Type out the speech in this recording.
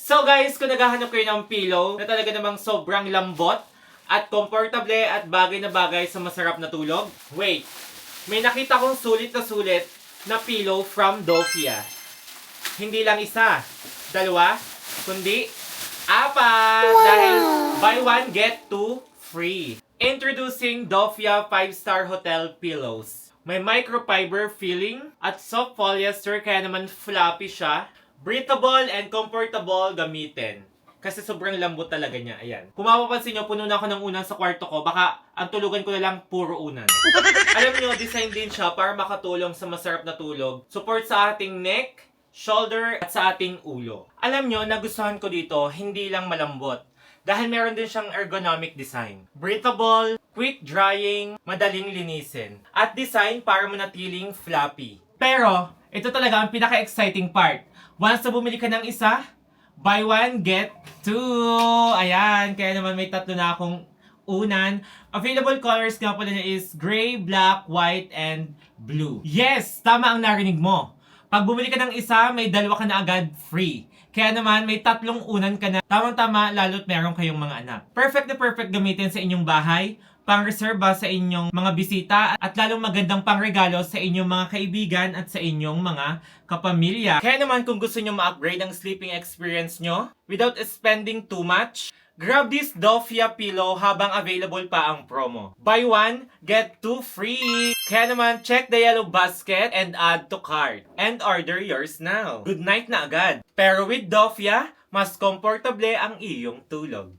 So guys, kung naghahanap kayo ng pillow na talaga namang sobrang lambot at komportable at bagay na bagay sa masarap na tulog, wait, may nakita kong sulit na pillow from Dofia. Hindi lang isa, dalawa, kundi apat! Dahil buy one, get two free. Introducing Dofia 5-star Hotel Pillows. May microfiber feeling at soft polyester kaya naman fluffy siya. Breathable and comfortable gamitin. Kasi sobrang lambot talaga niya. Ayan. Kung mapapansin nyo, puno na ako ng unan sa kwarto ko. Baka ang tulugan ko na lang puro unan. Alam nyo, design din siya para makatulong sa masarap na tulog. Support sa ating neck, shoulder, at sa ating ulo. Alam nyo, nagustuhan ko dito, hindi lang malambot. Dahil meron din siyang ergonomic design. Breathable, quick drying, madaling linisin. At design para manatiling floppy. Pero, ito talaga ang pinaka-exciting part. Once na bumili ka ng isa, buy one, get two. Ayan, kaya naman may tatlo na akong unan. Available colors nga pala niya is gray, black, white, and blue. Yes, tama ang narinig mo. Pag bumili ka ng isa, may dalawa ka na agad free. Kaya naman, may tatlong unan ka na. Tamang-tama, lalo't meron kayong mga anak. Perfect na perfect gamitin sa inyong bahay, pang-reserba sa inyong mga bisita, at lalong magandang pangregalo sa inyong mga kaibigan at sa inyong mga kapamilya. Kaya naman kung gusto nyo ma-upgrade ang sleeping experience nyo without spending too much, grab this Dofia pillow habang available pa ang promo. Buy one, get two free! Kaya naman, check the yellow basket and add to cart. And order yours now. Good night na agad. Pero with Dofia, mas komportable ang iyong tulog.